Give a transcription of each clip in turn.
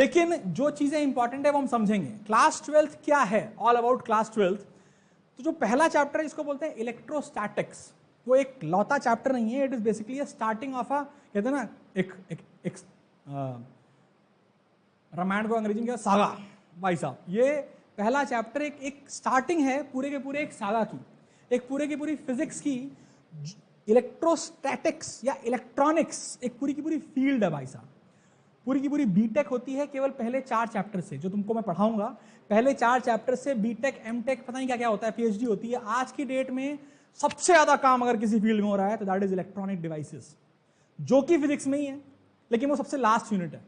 लेकिन जो चीजें इंपॉर्टेंट है वो हम समझेंगे। क्लास 12th क्या है, ऑल अबाउट क्लास 12th। तो जो पहला चैप्टर है इसको बोलते हैं इलेक्ट्रोस्टैटिक्स। वो एक लौता चैप्टर नहीं है, it is basically a starting of a, कहते हैं ना एक रामायण को अंग्रेजी में क्या, सागा। भाई साहब, ये पहला चैप्टर एक स्टार्टिंग है पूरे के पूरे एक सागा की, एक पूरे की पूरी फिजिक्स की। इलेक्ट्रोस्टैटिक्स या इलेक्ट्रॉनिक्स एक पूरी की पूरी फील्ड है भाई साहब। पूरी की पूरी बीटेक होती है केवल पहले 4 चैप्टर से, जो तुमको मैं पढ़ाऊंगा पहले 4 चैप्टर से। बीटेक, एमटेक, पता नहीं क्या क्या होता है, पीएचडी होती है। आज की डेट में सबसे ज्यादा काम अगर किसी फील्ड में हो रहा है तो दैट इज इलेक्ट्रॉनिक डिवाइसेस, जो कि फिजिक्स में ही है, लेकिन वो सबसे लास्ट यूनिट है।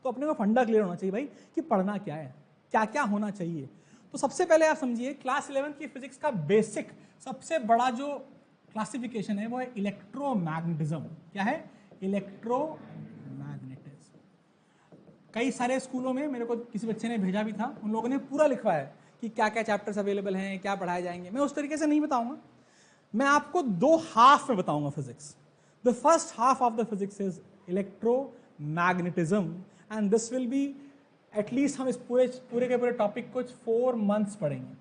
तो अपने को फंडा क्लियर होना चाहिए भाई कि पढ़ना क्या है, क्या क्या होना चाहिए। तो सबसे पहले आप समझिए, क्लास 11 की फिजिक्स का बेसिक सबसे बड़ा जो क्लासिफिकेशन है वो है इलेक्ट्रोमैग्नेटिज्म। क्या है? इलेक्ट्रोमैग्नेटिज्म। कई सारे स्कूलों में मेरे को किसी बच्चे ने भेजा भी था, उन लोगों ने पूरा लिखवा है कि क्या क्या चैप्टर्स अवेलेबल हैं, क्या पढ़ाए जाएंगे। मैं उस तरीके से नहीं बताऊंगा, मैं आपको 2 हाफ में बताऊंगा physics. The first half of the physics is electromagnetism and this will be at least, हम इस पूरे के पूरे टॉपिक को 4 मंथ्स पढ़ेंगे।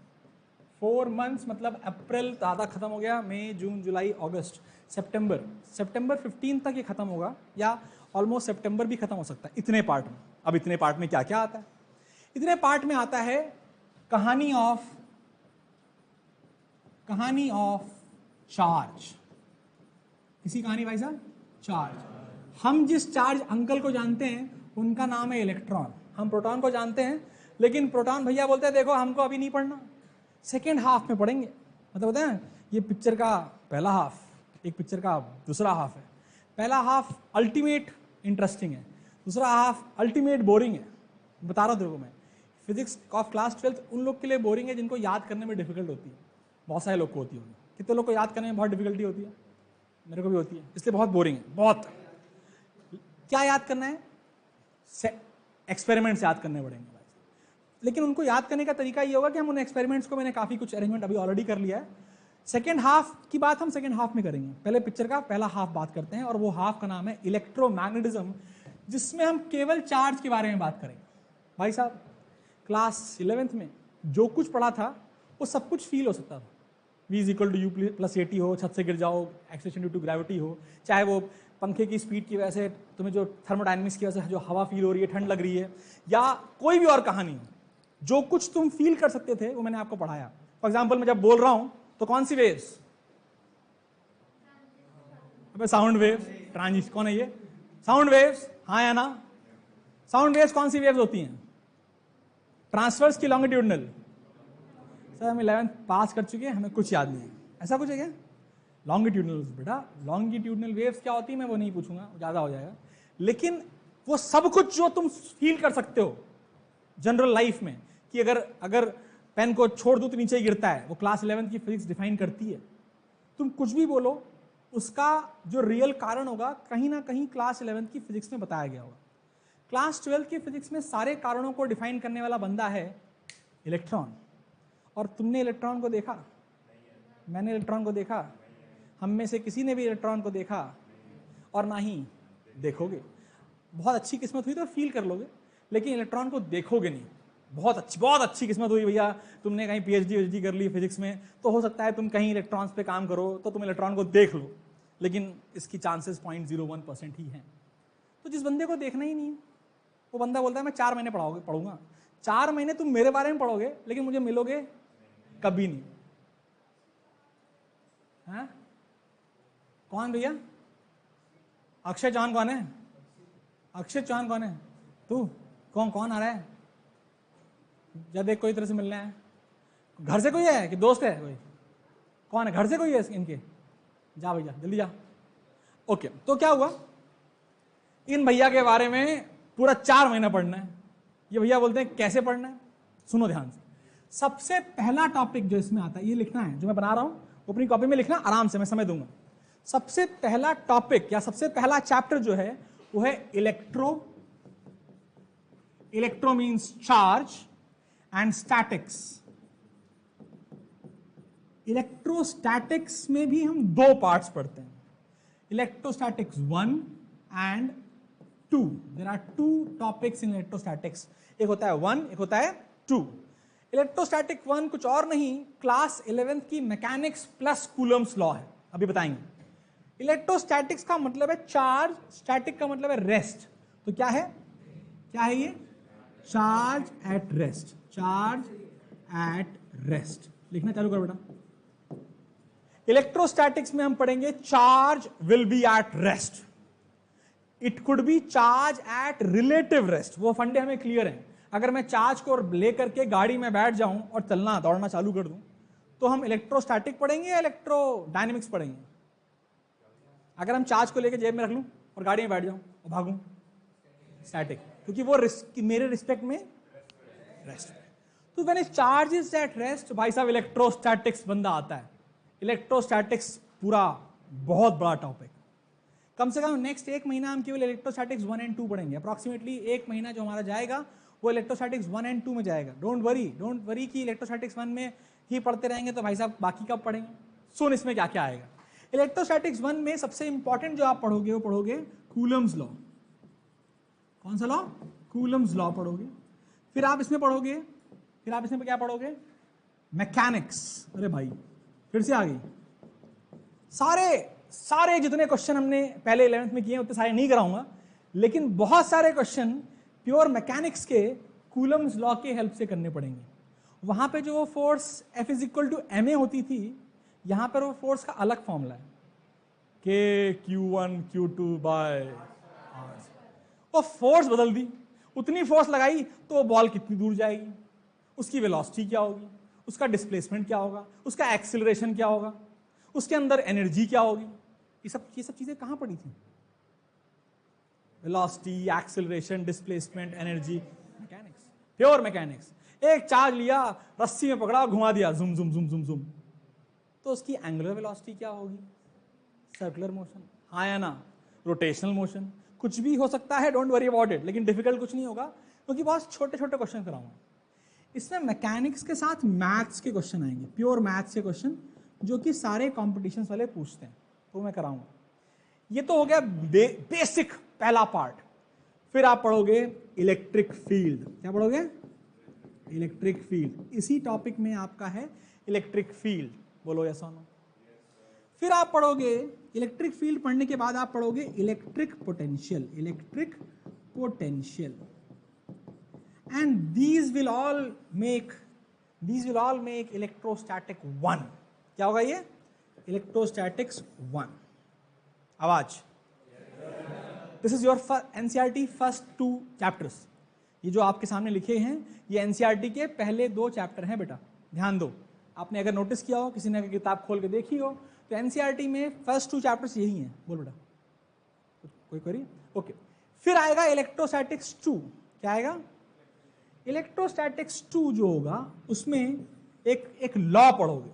4 मंथ्स मतलब अप्रैल आधा खत्म हो गया, मई, जून, जुलाई, अगस्त, सितंबर 15 तक ये खत्म होगा, या ऑलमोस्ट सितंबर भी खत्म हो सकता है इतने पार्ट में। अब इतने पार्ट में क्या क्या आता है? इतने पार्ट में आता है कहानी ऑफ चार्ज। किसी कहानी भाई साहब? चार्ज। हम जिस चार्ज अंकल को जानते हैं उनका नाम है इलेक्ट्रॉन। हम प्रोटॉन को जानते हैं, लेकिन प्रोटॉन भैया बोलते हैं देखो हमको अभी नहीं पढ़ना, सेकेंड हाफ में पढ़ेंगे। मतलब होता है ये पिक्चर का पहला हाफ, एक पिक्चर का दूसरा हाफ है। पहला हाफ अल्टीमेट इंटरेस्टिंग है, दूसरा हाफ अल्टीमेट बोरिंग है। बता रहा हूँ तेरे को मैं, फिजिक्स ऑफ क्लास 12 उन लोग के लिए बोरिंग है जिनको याद करने में डिफिकल्ट होती है। बहुत सारे लोग को होती होगी। कितने लोग को याद करने में बहुत डिफिकल्टी होती है? मेरे को भी होती है, इसलिए बहुत बोरिंग है। बहुत क्या याद करना है? एक्सपेरिमेंट्स याद करने पड़ेंगे। लेकिन उनको याद करने का तरीका ये होगा कि हम उन एक्सपेरिमेंट्स को, मैंने काफी कुछ अरेंजमेंट अभी ऑलरेडी कर लिया है। सेकेंड हाफ की बात हम सेकेंड हाफ में करेंगे, पहले पिक्चर का पहला हाफ बात करते हैं, और वो हाफ का नाम है इलेक्ट्रोमैग्नेटिज्म, जिसमें हम केवल चार्ज के बारे में बात करेंगे। भाई साहब, क्लास 11th में जो कुछ पढ़ा था वो सब कुछ फील हो सकता था। V = U + 80 हो, छत से गिर जाओ, एक्सेलरेशन ड्यू टू ग्रेविटी हो, चाहे वो पंखे की स्पीड की वजह से तुम्हें जो थर्मोडायनेमिक्स की वजह से जो हवा फील हो रही है, ठंड लग रही है, या कोई भी और कहानी हो, जो कुछ तुम फील कर सकते थे वो मैंने आपको पढ़ाया। फॉर एग्जाम्पल, मैं जब बोल रहा हूं तो कौन सी वेव्स? अबे साउंड वेव्स, ट्रांजिशन। कौन है ये? साउंड वेव्स, हाँ या ना? साउंड वेव्स कौन सी वेव्स होती हैं? ट्रांसवर्स की लॉन्गिट्यूडनल? सर हम 11th पास कर चुके हैं, हमें कुछ याद नहीं है। ऐसा कुछ है क्या? लॉन्गिट्यूडनल बेटा, लॉन्गिट्यूडनल वेव्स क्या होती है मैं वो नहीं पूछूंगा, ज्यादा हो जाएगा। लेकिन वो सब कुछ जो तुम फील कर सकते हो जनरल लाइफ में, कि अगर पेन को छोड़ दो तो नीचे ही गिरता है, वो क्लास 11th की फिजिक्स डिफाइन करती है। तुम कुछ भी बोलो, उसका जो रियल कारण होगा कहीं ना कहीं क्लास 11th की फिजिक्स में बताया गया होगा। क्लास 12 की फिजिक्स में सारे कारणों को डिफाइन करने वाला बंदा है इलेक्ट्रॉन। और तुमने इलेक्ट्रॉन को देखा? मैंने इलेक्ट्रॉन को देखा? हम में से किसी ने भी इलेक्ट्रॉन को देखा? और ना ही देखोगे। बहुत अच्छी किस्मत हुई तो फील कर लोगे, लेकिन इलेक्ट्रॉन को देखोगे नहीं। बहुत अच्छी किस्मत हुई भैया, तुमने कहीं पीएचडी कर ली फिजिक्स में, तो हो सकता है तुम कहीं इलेक्ट्रॉन्स पे काम करो तो तुम इलेक्ट्रॉन को देख लो, लेकिन इसकी चांसेस 0.01% ही हैं। तो जिस बंदे को देखना ही नहीं है, वो बंदा बोलता है मैं 4 महीने पढ़ूंगा। 4 महीने तुम मेरे बारे में पढ़ोगे, लेकिन मुझे मिलोगे कभी नहीं। हाँ? कौन भैया? अक्षय चौहान कौन है? अक्षय चौहान कौन है? तू? कौन आ रहा है? या देख, कोई तरह से मिलना है। घर से कोई है कि दोस्त है कोई? कौन है? घर से कोई है इनके? जा भैया जल्दी जा। ओके, तो क्या हुआ, इन भैया के बारे में पूरा 4 महीना पढ़ना है। ये भैया बोलते हैं कैसे पढ़ना है, सुनो ध्यान से। सबसे पहला टॉपिक जो इसमें आता है, ये लिखना है जो मैं बना रहा हूं, अपनी कॉपी में लिखना आराम से, मैं समय दूंगा। सबसे पहला टॉपिक या सबसे पहला चैप्टर जो है वो है electro means charge and statics. Electrostatics में भी हम 2 पार्ट्स पढ़ते हैं, electrostatics 1 and two, there are two topics in electrostatics, एक होता है 1, एक होता है 2। इलेक्ट्रोस्टैटिक 1 कुछ और नहीं, क्लास 11th की मैकेनिक्स प्लस कूलम्स लॉ है, अभी बताएंगे। इलेक्ट्रोस्टैटिक्स का मतलब है चार्ज, स्टैटिक का मतलब है रेस्ट, तो क्या है ये, charge at rest, charge at rest. लिखना चालू करो बेटा। इलेक्ट्रोस्टैटिक्स में हम पढ़ेंगे charge will be at rest, it could be charge at relative rest, वो फंडे हमें क्लियर है। अगर मैं चार्ज को लेकर के गाड़ी में बैठ जाऊं और चलना दौड़ना चालू कर दूं, तो हम इलेक्ट्रोस्टैटिक पढ़ेंगे या इलेक्ट्रोडायनेमिक्स पढ़ेंगे? अगर हम चार्ज को लेकर जेब में रख लूं और गाड़ी में बैठ जाऊं और भागूं, स्टैटिक, क्योंकि वो मेरे रिस्पेक्ट में रेस्ट है। तो when charge is at rest, भाई साहब इलेक्ट्रोस्टैटिक्स बंदा आता है। इलेक्ट्रोस्टैटिक्स पूरा बहुत बड़ा टॉपिक, कम से कम नेक्स्ट 1 महीना हम केवल इलेक्ट्रोस्टैटिक्स 1 एंड 2 पढ़ेंगे। अप्रॉक्सीमेटली 1 महीना जो हमारा जाएगा वो इलेक्ट्रोस्टैटिक्स 1 एंड 2 में जाएगा। डोंट वरी कि इलेक्ट्रोस्टैटिक्स 1 में ही पढ़ते रहेंगे तो भाई साहब बाकी कब पढ़ेंगे। सुन इसमें क्या क्या आएगा। इलेक्ट्रोस्टैटिक्स 1 में सबसे इंपॉर्टेंट जो आप पढ़ोगे वो पढ़ोगे कूलम्स लॉ। कौन सा लॉ? कूलम्स लॉ पढ़ोगे। फिर आप इसमें क्या पढ़ोगे? मैकेनिक्स। अरे भाई फिर से आ गई। सारे जितने क्वेश्चन हमने पहले 11th में किए हैं उतने सारे नहीं कराऊंगा, लेकिन बहुत सारे क्वेश्चन प्योर मैकेनिक्स के कूलम्स लॉ के हेल्प से करने पड़ेंगे। वहां पे जो वो force F is equal to ma होती थी, यहां पर वो फोर्स का अलग फॉर्मूला है, K Q1 Q2 by R। वो फोर्स बदल दी, उतनी फोर्स लगाई तो वो बॉल कितनी दूर जाएगी, उसकी वेलोसिटी क्या होगी, उसका डिस्प्लेसमेंट क्या होगा, उसका एक्सेलरेशन क्या होगा, उसके अंदर एनर्जी क्या होगी। ये सब चीजें कहां पड़ी थी? Velocity, acceleration, displacement, energy, mechanics, pure mechanics. एक चार्ज लिया, रस्सी में पकड़ा, घुमा दिया, जुम जुम जुम जुम जुम, तो उसकी एंगुलर वेलोसिटी क्या होगी, सर्कुलर मोशन, हाँ या ना, रोटेशनल मोशन, कुछ भी हो सकता है, डोंट वरी अबाउट इट। लेकिन डिफिकल्ट कुछ नहीं होगा क्योंकि बहुत छोटे छोटे क्वेश्चन कराऊंगा। इसमें मैकेनिक्स के साथ मैथ्स के क्वेश्चन आएंगे, प्योर मैथ्स के क्वेश्चन, जो कि सारे कॉम्पिटिशन वाले पूछते हैं, तो मैं कराऊंगा। ये तो हो गया बेसिक पहला पार्ट। फिर आप पढ़ोगे इलेक्ट्रिक फील्ड। क्या पढ़ोगे? Electric field. इसी टॉपिक में आपका है इलेक्ट्रिक फील्ड। बोलो यस और नो। फिर आप पढ़ोगे इलेक्ट्रिक फील्ड, पढ़ने के बाद आप पढ़ोगे electric potential. Electric potential, and these will all make electrostatic 1। क्या होगा ये? इलेक्ट्रोस्टैटिक्स 1। आवाज। This is your NCERT first 2 chapters. ये जो आपके सामने लिखे हैं ये एनसीईआरटी के पहले 2 चैप्टर हैं बेटा, ध्यान दो। आपने अगर नोटिस किया हो, किसी ने अगर किताब खोल के देखी हो, तो एनसीईआरटी में फर्स्ट 2 चैप्टर्स यही हैं। बोल बेटा, कोई क्वेरी? ओके। फिर आएगा इलेक्ट्रोस्टैटिक्स 2। क्या आएगा? इलेक्ट्रोस्टैटिक्स 2 जो होगा उसमें एक लॉ पढ़ोगे,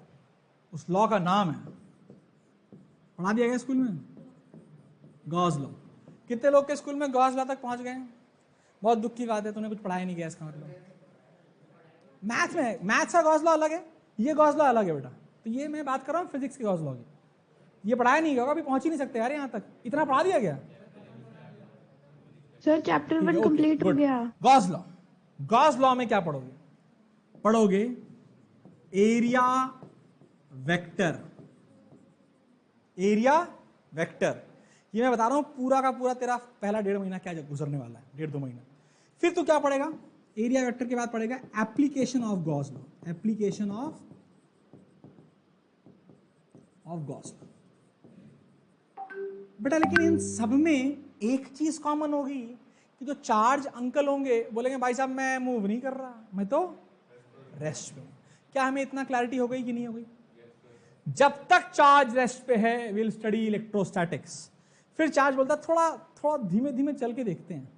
उस लॉ का नाम है, पढ़ा दिया गया स्कूल में, गॉस लॉ। कितने लोग के स्कूल में गॉस लॉ तक पहुंच गए हैं? बहुत दुख की बात है, तूने कुछ पढ़ाया नहीं गया इसका मतलब। मैथ में, मैथ्स का गॉस लॉ अलग है, ये गॉस लॉ अलग है बेटा। तो ये मैं बात कर रहा हूँ फिजिक्स के गॉस लॉ की, ये पढ़ाया नहीं होगा, अभी पहुंच ही नहीं सकते यार यहाँ तक, इतना पढ़ा दिया गया। सर चैप्टर 1 कंप्लीट हो गया। Gauss law. गॉस लॉ में क्या पढ़ोगे? पढ़ोगे एरिया वेक्टर। एरिया वेक्टर, ये मैं बता रहा हूं पूरा का पूरा तेरा पहला 1.5 महीना क्या गुजरने वाला है, 1.5-2 महीना। फिर तो क्या पढ़ेगा? एरिया वेक्टर के बाद पढ़ेगा application of Gauss law. Application of Gauss law बेटा। लेकिन इन सब में एक चीज कॉमन होगी कि जो चार्ज अंकल होंगे बोलेंगे भाई साहब मैं मूव नहीं कर रहा, मैं तो रेस्ट पे हूं। क्या हमें इतना क्लैरिटी हो गई कि नहीं हो गई? जब तक चार्ज रेस्ट पे है विल स्टडी इलेक्ट्रोस्टैटिक्स। फिर चार्ज बोलता थोड़ा धीमे धीमे चल के देखते हैं।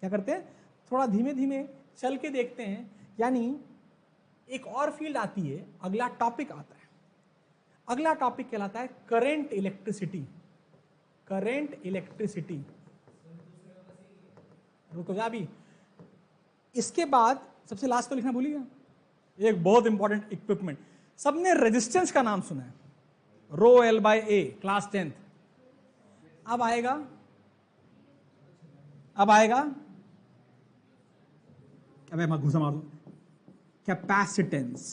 क्या करते हैं? थोड़ा धीमे धीमे चल के देखते हैं, यानी एक और फील्ड आती है, अगला टॉपिक आता है। अगला टॉपिक कहलाता है करंट इलेक्ट्रिसिटी। करंट इलेक्ट्रिसिटी, रुको जा अभी। इसके बाद सबसे लास्ट को लिखना भूलिएगा, एक बहुत इंपॉर्टेंट इक्विपमेंट। सबने रेजिस्टेंस का नाम सुना है, ρL/A, क्लास 10th। अब आएगा अब आएगा, अबे मैं घुसा मार दूं, capacitance.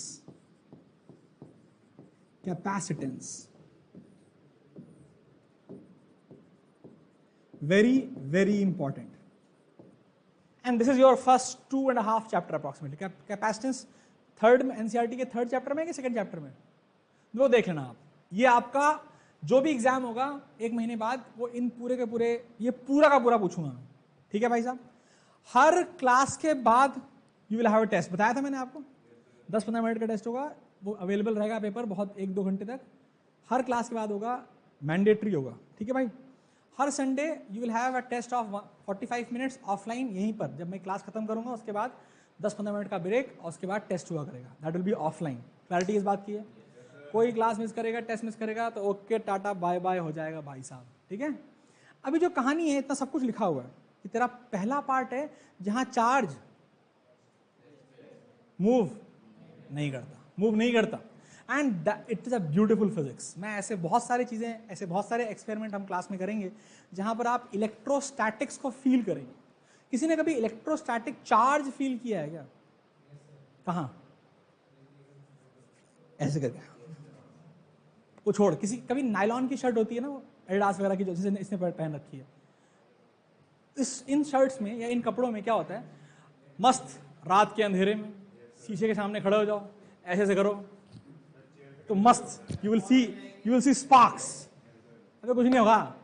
Capacitance very very important, and this is your first 2.5 chapter approximately. Capacitance third में, एनसीईआरटी के थर्ड चैप्टर में कि सेकंड चैप्टर में, वो देख लेना आप। ये आपका जो भी एग्जाम होगा 1 महीने बाद, वो इन पूरे के पूरे, ये पूरा का पूरा पूछूंगा मैं, ठीक है भाई साहब। हर क्लास के बाद you will have a test, बताया था मैंने आपको, 10-15 मिनट का टेस्ट होगा, वो अवेलेबल रहेगा पेपर बहुत 1-2 घंटे तक, हर क्लास के बाद होगा, मैंडेटरी होगा, ठीक है भाई। हर Sunday you will have a test of 45 minutes offline, यहीं पर जब मैं क्लास खत्म करूंगा उसके बाद 10-15 मिनट का ब्रेक, और उसके बाद टेस्ट हुआ करेगा, that will be offline. Clarity इस बात की है? कोई क्लास मिस करेगा, टेस्ट मिस करेगा तो ओके टाटा बाय बाय हो जाएगा भाई साहब, ठीक है। अभी जो कहानी है, इतना सब कुछ लिखा हुआ है कि तेरा पहला पार्ट है जहां चार्ज मूव नहीं करता, and it is a beautiful physics. मैं ऐसे बहुत सारी चीजें, ऐसे बहुत सारे एक्सपेरिमेंट हम क्लास में करेंगे जहां पर आप इलेक्ट्रोस्टैटिक्स को फील करेंगे। किसी ने कभी इलेक्ट्रोस्टैटिक चार्ज फील किया है क्या? कहां? ऐसे करके वो छोड़, किसी कभी नायलॉन की शर्ट होती है ना, वो एडिडास वगैरह की, जैसे इसने पहन रखी है, इन शर्ट्स में या इन कपड़ों में क्या होता है, मस्त रात के अंधेरे में शीशे के सामने खड़े हो जाओ, ऐसे से करो तो मस्त यू विल सी स्पार्क्स। अबे कुछ नहीं होगा,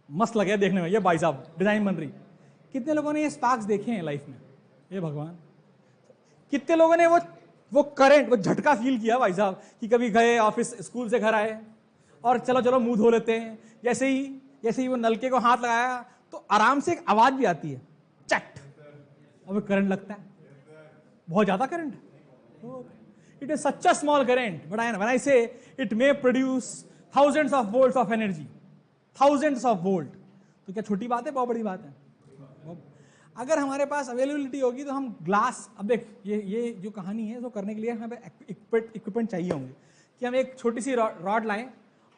मस्त लगे देखने में, ये भाई साहब डिजाइन बन रही। कितने लोगों ने ये स्पार्क्स देखे हैं लाइफ में? ये भगवान, कितने लोगों ने वो करंट, वो झटका फील किया भाई साहब, कि कभी गए ऑफिस, स्कूल से घर आए और चलो मुंह धो लेते हैं, जैसे ही वो नलके को हाथ लगाया तो आराम से एक आवाज भी आती है, चट, और वो करंट लगता है, बहुत ज्यादा current. It is such a small current, but when I say it may produce thousands of volts of energy, thousands of volt, तो क्या छोटी बात है? बहुत बड़ी बात है। अगर हमारे पास अवेलेबिलिटी होगी तो हम ग्लास, अब देख ये जो कहानी है, इसको करने के लिए हमें इक्विपमेंट चाहिए होंगे, कि हम एक छोटी सी रॉड लाएं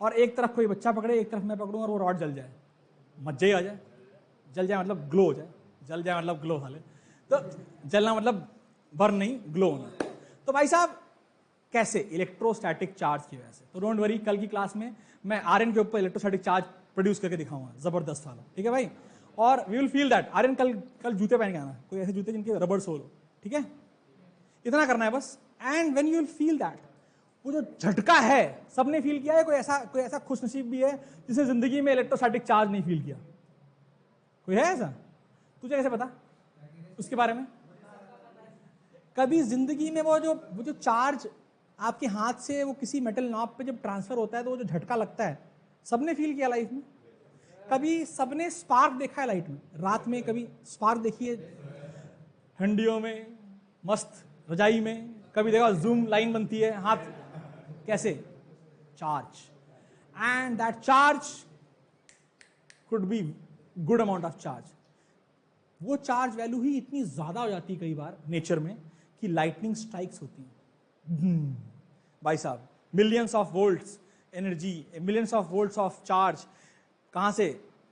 और एक तरफ कोई बच्चा पकड़े, एक तरफ मैं पकड़ूं और वो रॉड जल जाए, मजे आ जाए। जल जाए मतलब ग्लो हो जाए, जल जाए मतलब ग्लो वाले, तो जलना मतलब बर्न नहीं, ग्लो होना। तो भाई साहब कैसे? इलेक्ट्रोस्टैटिक चार्ज की वजह से। तो डोंट वरी, कल की क्लास में मैं आर्यन के ऊपर इलेक्ट्रोस्टैटिक चार्ज प्रोड्यूस करके दिखाऊंगा, जबरदस्त वाला, ठीक है भाई। और we will feel that. Aryan कल जूते पहन के आना, कोई ऐसे जूते जिनके रबर सोल हो, ठीक है, इतना करना है बस। And when you will feel that, वो जो झटका है, सबने फील किया है? कोई ऐसा खुशनसीब भी है जिसने जिंदगी में इलेक्ट्रोस्टैटिक चार्ज नहीं फील किया? कोई है ऐसा? तुझे कैसे पता उसके बारे में? कभी जिंदगी में वो जो चार्ज आपके हाथ से वो किसी मेटल नॉब पे जब ट्रांसफर होता है तो वो जो झटका लगता है, सबने फील किया लाइफ में? कभी सबने स्पार्क देखा है लाइट में? रात में कभी स्पार्क देखी है? ठंडियों में मस्त रजाई में कभी देखा जूम लाइन बनती है हाथ, कैसे? Charge. And that charge could be good amount of charge. वो चार्ज वैल्यू ही इतनी ज्यादा हो जाती है कई बार नेचर में कि लाइटनिंग स्ट्राइक्स होती हैं। भाई साहब, millions of volts energy, millions of volts of charge कहां से?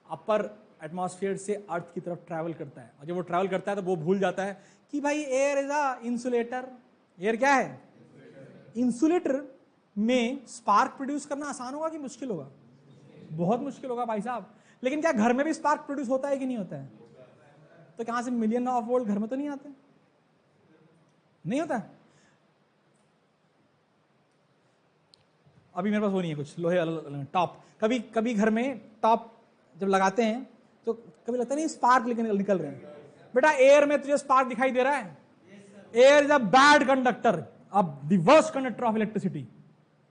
अपर एटमॉस्फेयर से अर्थ की तरफ ट्रैवल करता है, और जब वो ट्रैवल करता है तो वो भूल जाता है कि भाई air is a insulator. Air क्या है? इंसुलेटर में स्पार्क प्रोड्यूस करना आसान होगा कि मुश्किल होगा? बहुत मुश्किल होगा भाई साहब। लेकिन क्या घर में भी स्पार्क प्रोड्यूस होता है कि नहीं होता है? तो कहां से मिलियन ऑफ वोल्ट घर में तो नहीं आते? नहीं होता। अभी मेरे पास वो नहीं है कुछ लोहे वाला टॉप। कभी घर में टॉप जब लगाते हैं तो कभी लगता नहीं स्पार्क निकल रहे हैं। बेटा एयर में तुझे स्पार्क दिखाई दे रहा है? Air is a bad conductor, अब the worst conductor of electricity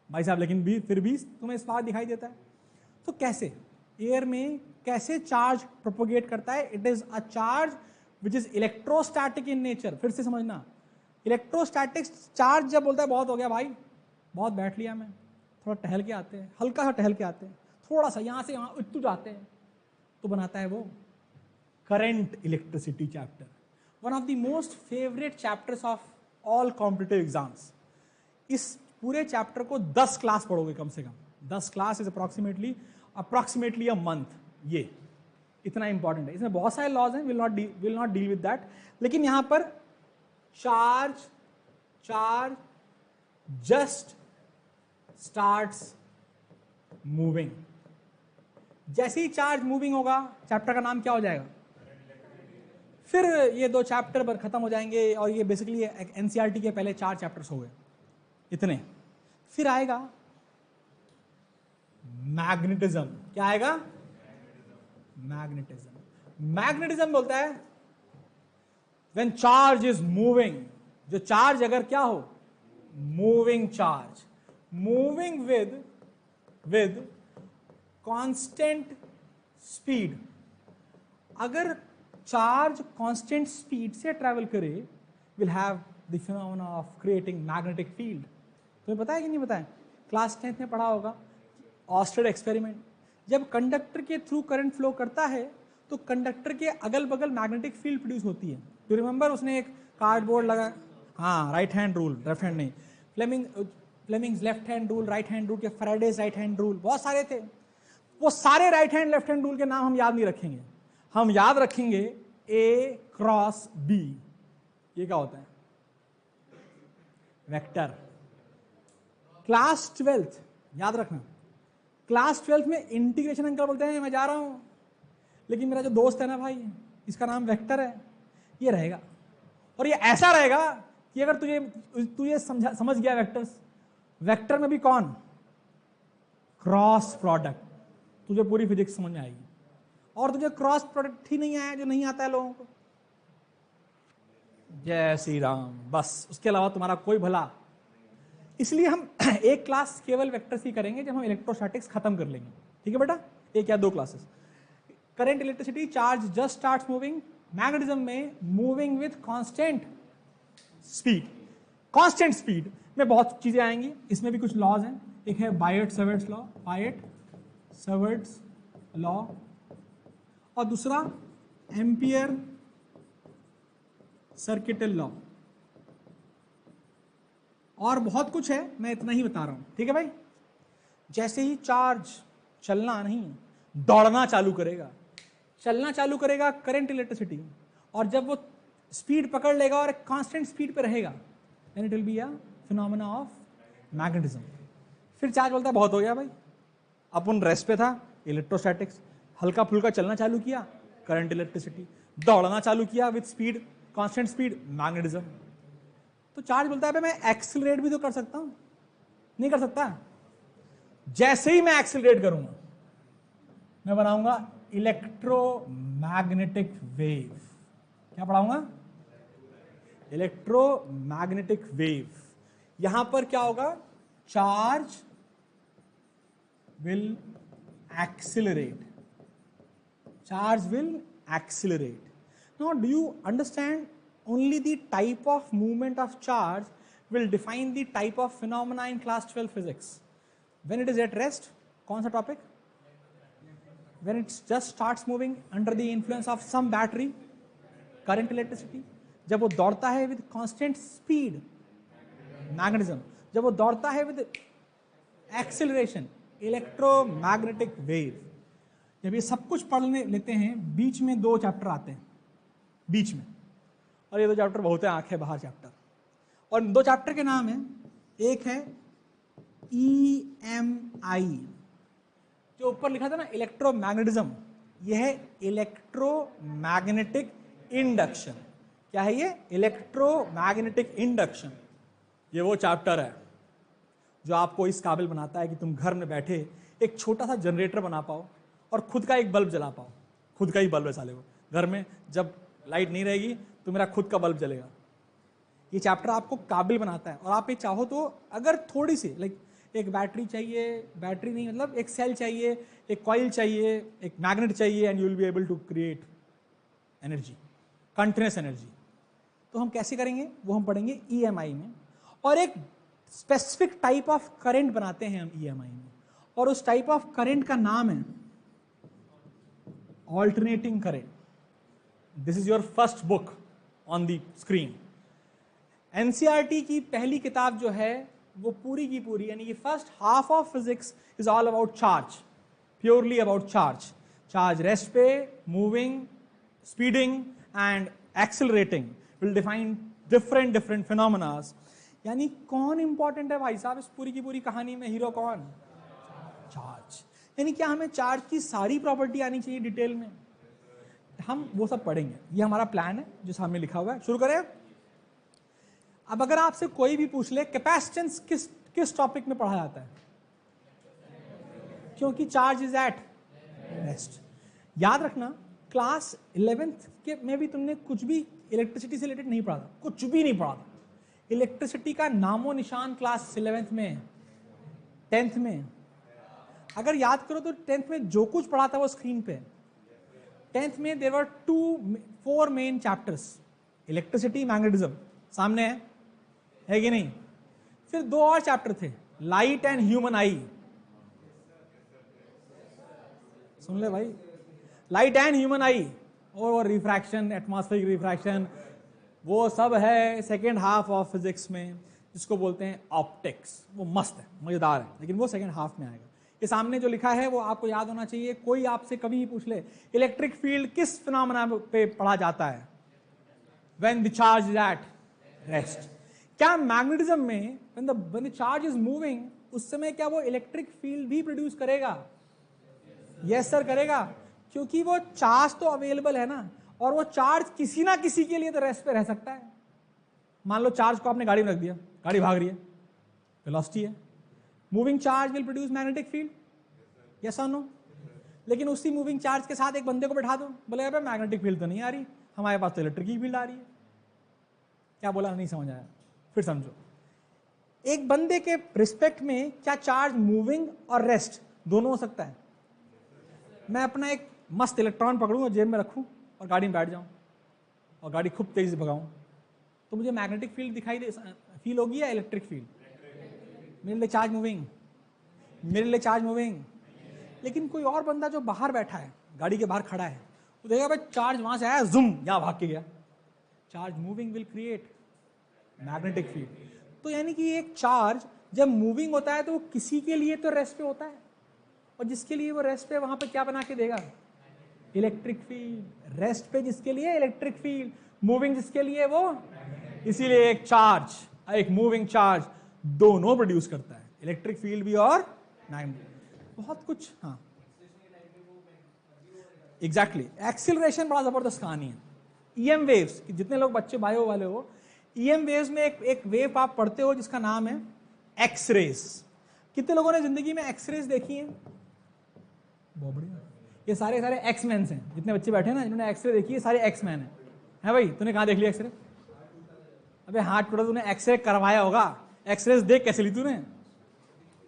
भाई साहब। लेकिन फिर भी तुम्हें स्पार्क दिखाई देता है। तो कैसे? एयर में कैसे चार्ज प्रोपोगेट करता है? It is a charge which is electrostatic in nature. फिर से समझना, इलेक्ट्रोस्टैटिक चार्ज जब बोलता है बहुत हो गया भाई, बहुत बैठ लिया मैं, थोड़ा टहल के आते हैं, हल्का सा टहल के आते हैं, थोड़ा सा यहां से वहां इतू जाते हैं, तो बनाता है वो current electricity chapter. One of the most favourite chapters of all competitive exams. इस पूरे चैप्टर को 10 क्लास पढ़ोगे कम से कम। 10 class is approximately a month. ये इतना इंपॉर्टेंट है। इसमें बहुत सारे लॉज हैं, will not deal with that. लेकिन यहां पर चार्ज जस्ट स्टार्ट्स मूविंग। जैसे ही चार्ज मूविंग होगा, चैप्टर का नाम क्या हो जाएगा? फिर ये 2 चैप्टर पर खत्म हो जाएंगे, और ये बेसिकली एनसीईआरटी के पहले 4 चैप्टर्स हो गए इतने। फिर आएगा मैग्नेटिज्म। क्या आएगा? मैग्नेटिज्म बोलता है व्हेन चार्ज इज मूविंग, जो चार्ज अगर क्या हो? Moving charge, moving with constant speed. अगर चार्ज कांस्टेंट स्पीड से ट्रैवल करे, will have the phenomena of creating magnetic field. तुम्हें पता है कि नहीं पता है? क्लास 10th में पढ़ा होगा ऑस्टेड एक्सपेरिमेंट। जब कंडक्टर के थ्रू करंट फ्लो करता है तो कंडक्टर के अगल बगल मैग्नेटिक फील्ड प्रोड्यूस होती है। टू रिमेंबर, उसने एक कार्डबोर्ड लगा, हाँ, right hand rule, left hand नहीं, Fleming's left hand rule, right hand rule के फैराडेज राइट हैंड रूल, बहुत सारे थे। वो सारे right hand left hand rule के नाम हम याद नहीं रखेंगे, हम याद रखेंगे A क्रॉस B। ये क्या होता है? वेक्टर। क्लास 12th याद रखना, क्लास 12th में इंटीग्रेशन अंकल बोलते हैं मैं जा रहा हूं, लेकिन मेरा जो दोस्त है ना भाई, इसका नाम वेक्टर है, ये रहेगा। और ये ऐसा रहेगा कि अगर तू ये समझ गया वेक्टर्स, वेक्टर में भी कौन? क्रॉस प्रोडक्ट, तुझे पूरी फिजिक्स समझ में आएगी। और तुझे क्रॉस प्रोडक्ट ही नहीं आया, जो नहीं आता है लोगों को, जय श्री राम, बस उसके अलावा तुम्हारा कोई भला। इसलिए हम एक क्लास केवल वेक्टर्स ही करेंगे जब हम इलेक्ट्रोस्टैटिक्स खत्म कर लेंगे, ठीक है बेटा? 1 या 2 classes. Current, electricity, charge just starts moving. Magnetism में moving with constant speed. Constant speed में बहुत चीजें आएंगी, इसमें भी कुछ लॉज हैं। एक है बायट-सवर्ट्स लॉ, बायट-सवर्ट्स लॉ, और दूसरा एम्पियर सर्किटल लॉ, और बहुत कुछ है, मैं इतना ही बता रहा हूं, ठीक है भाई? जैसे ही चार्ज चलना नहीं, दौड़ना चालू करेगा, चलना चालू करेगा करंट, इलेक्ट्रिसिटी, और जब वो स्पीड पकड़ लेगा और एक कांस्टेंट स्पीड पे रहेगा, then it will be a phenomena of magnetism. फिर चार्ज बोलता है बहुत हो गया भाई, अपन रेस्ट पे था, इलेक्ट्रोस्टैटिक्स, हल्का फुल्का चलना चालू किया, करंट, इलेक्ट्रिसिटी, दौड़ना चालू किया with speed, constant speed, magnetism. तो चार्ज बोलता है मैं एक्सिलरेट भी तो कर सकता हूं, नहीं कर सकता? जैसे ही मैं एक्सिलरेट करूंगा, मैं बनाऊंगा इलेक्ट्रोमैग्नेटिक वेव। क्या पढ़ाऊंगा? Electromagnetic wave. यहां पर क्या होगा? Charge will accelerate, charge will accelerate. Now, do you understand? Only the type of movement of charge will define the type of phenomena in class 12 physics. When it is at rest, कौन सा topic? When it just starts moving under the influence of some battery, current, electricity. जब वो दौड़ता है with constant speed, magnetism. जब वो दौड़ता है with acceleration, electromagnetic wave. जब ये सब कुछ पढ़ने लेते हैं, बीच में 2 चैप्टर आते हैं बीच में, और ये 2 चैप्टर बहुत है आंखें बाहर चैप्टर, और 2 चैप्टर के नाम है, एक है EMI, जो ऊपर लिखा था ना इलेक्ट्रोमैग्नेटिज्म, यह है इलेक्ट्रोमैग्नेटिक इंडक्शन। क्या है ये? Electromagnetic induction. ये वो चैप्टर है जो आपको इस काबिल बनाता है कि तुम घर में बैठे एक छोटा सा जनरेटर बना पाओ और खुद का एक बल्ब जला पाओ। खुद का ही बल्ब है साले वो, घर में जब लाइट नहीं रहेगी तो मेरा खुद का बल्ब जलेगा। ये चैप्टर आपको काबिल बनाता है, और आप ये चाहो तो अगर थोड़ी सी एक बैटरी चाहिए, बैटरी नहीं मतलब एक सेल चाहिए, एक कॉइल चाहिए, एक मैग्नेट चाहिए, and you will be able to create energy, continuous energy. तो हम कैसे करेंगे वो हम पढ़ेंगे EMI में, और एक स्पेसिफिक टाइप ऑफ करंट बनाते हैं हम EMI में, और उस टाइप ऑफ करंट का नाम है alternating current. This is your first book on the screen. NCERT की पहली किताब जो है वो पूरी की पूरी, यानी कि first half of physics is all about charge, purely about charge. Charge rest पे, moving, speeding and accelerating will define different different phenomenas. यानी कौन इंपॉर्टेंट है भाई साहब इस पूरी की पूरी कहानी में? हीरो कौन? चार्ज। यानी क्या हमें चार्ज की सारी प्रॉपर्टी आनी चाहिए डिटेल में? हम वो सब पढ़ेंगे, ये हमारा प्लान है जो सामने लिखा हुआ है। शुरू करें। अब अगर आपसे कोई भी पूछ ले कैपेसिटेंस किस टॉपिक में पढ़ा जाता है? क्योंकि चार्ज इज एट रेस्ट। याद रखना क्लास 11th के में भी तुमने कुछ भी इलेक्ट्रिसिटी से रिलेटेड नहीं पढ़ा था, कुछ भी नहीं पढ़ा था। इलेक्ट्रिसिटी का नामो निशान क्लास 11th में, 10th में अगर याद करो तो 10th में जो कुछ पढ़ा था वो स्क्रीन पे। 10th में there were 4 main chapters, electricity, magnetism सामने है कि नहीं? फिर 2 और चैप्टर थे, लाइट एंड ह्यूमन आई। सुन ले भाई, लाइट एंड ह्यूमन आई और रिफ्रैक्शन, एटमॉस्फेरिक रिफ्रैक्शन, वो सब है सेकेंड हाफ ऑफ फिजिक्स में, जिसको बोलते हैं ऑप्टिक्स। वो मस्त है, मजेदार है, लेकिन वो सेकेंड हाफ में आएगा। ये सामने जो लिखा है वो आपको याद होना चाहिए। कोई आपसे कभी भी पूछ ले इलेक्ट्रिक फील्ड किस फिनोमेना पे पढ़ा जाता है? When the charge is at rest. क्या मैग्नेटिज्म में when the charge is moving उस समय क्या वो इलेक्ट्रिक फील्ड भी प्रोड्यूस करेगा? यस सर करेगा, क्योंकि वो चार्ज तो अवेलेबल है ना, और वो चार्ज किसी ना किसी के लिए तो रेस्ट पे रह सकता है। मान लो चार्ज को आपने गाड़ी में रख दिया, गाड़ी भाग रही है, वेलोसिटी है, moving charge will produce magnetic field, yes और नो? लेकिन उसी मूविंग चार्ज के साथ एक बंदे को बैठा दो, बोले अबे मैग्नेटिक फील्ड तो नहीं आ रही, हमारे पास तो इलेक्ट्रिक फील्ड आ रही है। क्या बोला? नहीं समझ आया, फिर समझो। एक बंदे के रिस्पेक्ट में क्या चार्ज मूविंग और रेस्ट दोनों हो सकता है? मैं अपना एक मस्त इलेक्ट्रॉन पकड़ूं और जेब में रखूं और गाड़ी में बैठ जाऊं और गाड़ी खूब तेजी से भगाऊं, तो मुझे मैग्नेटिक फील्ड दिखाई दे, फील होगी या इलेक्ट्रिक फील्ड? मेरे लिए चार्ज मूविंग, मेरे लिए चार्ज मूविंग। लेकिन कोई और बंदा जो बाहर बैठा है, गाड़ी के बाहर खड़ा है, वो देखेगा भाई चार्ज वहां से आया, जुम यहां भाग के गया। Charge moving will create magnetic field. तो यानी कि एक चार्ज जब मूविंग होता है तो वो किसी के लिए तो रेस्ट पे होता है, और जिसके लिए वो रेस्ट पे वहां पे क्या बना के देगा? Electric field. रेस्ट पे जिसके लिए इलेक्ट्रिक फील्ड, मूविंग जिसके लिए वो। इसीलिए एक चार्ज, एक मूविंग चार्ज दोनों प्रोड्यूस करता है, इलेक्ट्रिक फील्ड भी और मैग्नेटिक, बहुत कुछ। हाँ एग्जैक्टली, एक्सिलरेशन बड़ा जबरदस्त कहानी है। ईएम वेव्स, जितने लोग बच्चे बायो वाले हो, ईएम वेव्स में एक वेव आप पढ़ते हो जिसका नाम है एक्सरेज। कितने लोगों ने जिंदगी में एक्सरेज देखी है? बहुत बढ़िया। ये सारे एक्समैन हैं, जितने बच्चे बैठे हैं ना जिन्होंने एक्सरे देखी है, सारे एक्समैन है भाई? तूने कहाँ देख लिया एक्सरे? अबे हाथ टूटा, तूने एक्सरे करवाया होगा। एक्सरेज देख कैसे ली तूने?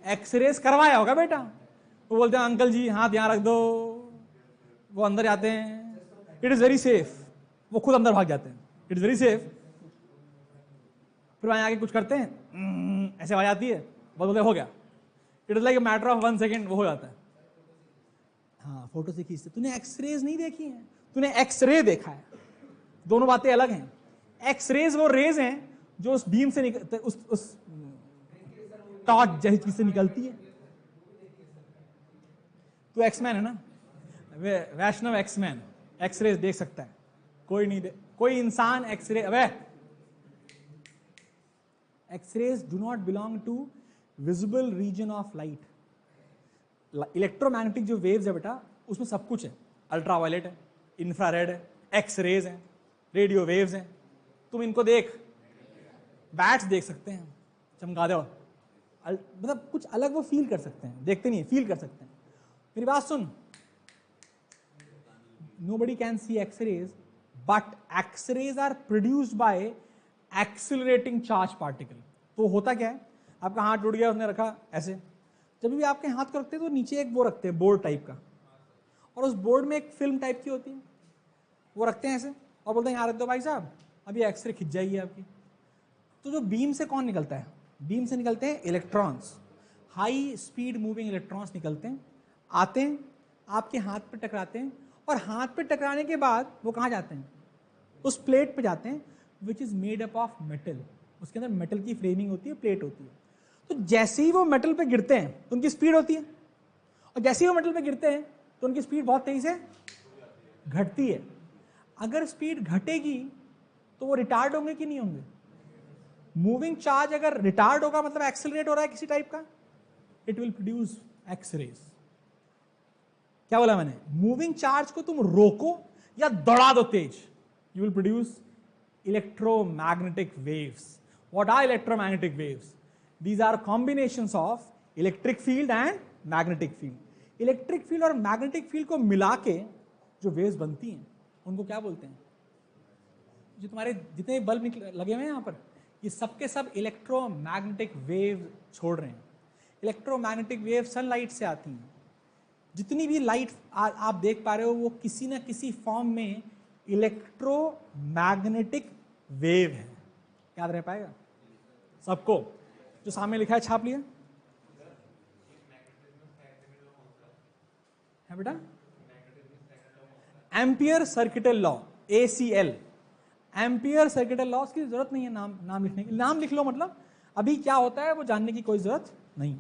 एक्सरेज करवाया होगा बेटा। वो बोलते हैं अंकल जी हाथ यहाँ रख दो, वो अंदर जाते हैं, इट इज वेरी सेफ, वो खुद अंदर भाग जाते हैं, इट इज वेरी सेफ। फिर वहां आके कुछ करते हैं, ऐसे आवाज आती है, बस बोलते हो गया, it is like a matter of 1 second, वो हो जाता है। हाँ फोटो से खींचते। तूने एक्सरेज नहीं देखी है, तूने एक्सरे देखा है, दोनों बातें अलग हैं। एक्सरेज वो रेज हैं जो उस बीम से निकलते, उस टॉर्च जैसी चीज से निकलती है। तो एक्समैन है ना, वैष्णव एक्समैन, एक्सरेज देख सकता है, कोई नहीं कोई इंसान एक्सरे, अबे X rays do not belong to visible region of light. Electromagnetic जो वेव्स है बेटा, उसमें सब कुछ है, अल्ट्रावायलेट है, इंफ्रारेड है, एक्सरेज है, रेडियो वेव्स हैं। तुम इनको देख, बैट्स देख सकते हैं, चमका दो, मतलब कुछ अलग वो फील कर सकते हैं, देखते नहीं है, फील कर सकते हैं। मेरी बात सुन, nobody can see X-rays, but X-rays are produced by accelerating charge particle। तो होता क्या है, आपका हाथ टूट गया, उसने रखा ऐसे, जब भी आपके हाथ को रखते हैं तो नीचे एक वो रखते हैं बोर्ड टाइप का, और उस बोर्ड में एक फिल्म टाइप की होती है, वो रखते हैं ऐसे और बोलते हैं यहाँ रख दो भाई साहब, अभी एक्सरे खिंच जाएगी आपकी। तो जो बीम से कौन निकलता है? बीम से निकलते हैं electrons, high speed moving electrons निकलते हैं, आते हैं आपके हाथ पे टकराते हैं, और हाथ पे टकराने के बाद वो कहाँ जाते हैं? उस प्लेट पे जाते हैं, which is made up of metal. उसके अंदर मेटल की फ्रेमिंग होती है, प्लेट होती है। तो जैसे ही वो मेटल पे गिरते हैं तो उनकी स्पीड होती है, और जैसे ही वो मेटल पे गिरते हैं तो उनकी स्पीड बहुत तेजी से घटती है। अगर स्पीड घटेगी तो वो रिटार्ड होंगे कि नहीं होंगे? मूविंग चार्ज अगर रिटार्ड होगा मतलब एक्सेलरेट हो रहा है किसी टाइप का, इट विल प्रोड्यूस एक्स-रेज। क्या बोला मैंने? मूविंग चार्ज को तुम रोको या दौड़ा दो तेज, you will produce electromagnetic waves. What are electromagnetic waves? These are combinations of electric field and magnetic field. Electric field और मैग्नेटिक फील्ड को मिला के जो वेव्स बनती हैं उनको क्या बोलते हैं? जो तुम्हारे जितने बल्ब लगे हुए हैं यहाँ पर, ये सबके सब इलेक्ट्रोमैग्नेटिक वेव छोड़ रहे हैं। इलेक्ट्रोमैग्नेटिक वेव सनलाइट से आती हैं। जितनी भी लाइट आप देख पा रहे हो वो किसी ना किसी फॉर्म में इलेक्ट्रोमैग्नेटिक वेव है। याद रह पाएगा सबको? जो सामने लिखा है छाप लिया है बेटा? Ampere circuital law, ACL, ampere circuital law की जरूरत नहीं है नाम लिखने की। नाम लिख लो, मतलब अभी क्या होता है वो जानने की कोई जरूरत नहीं।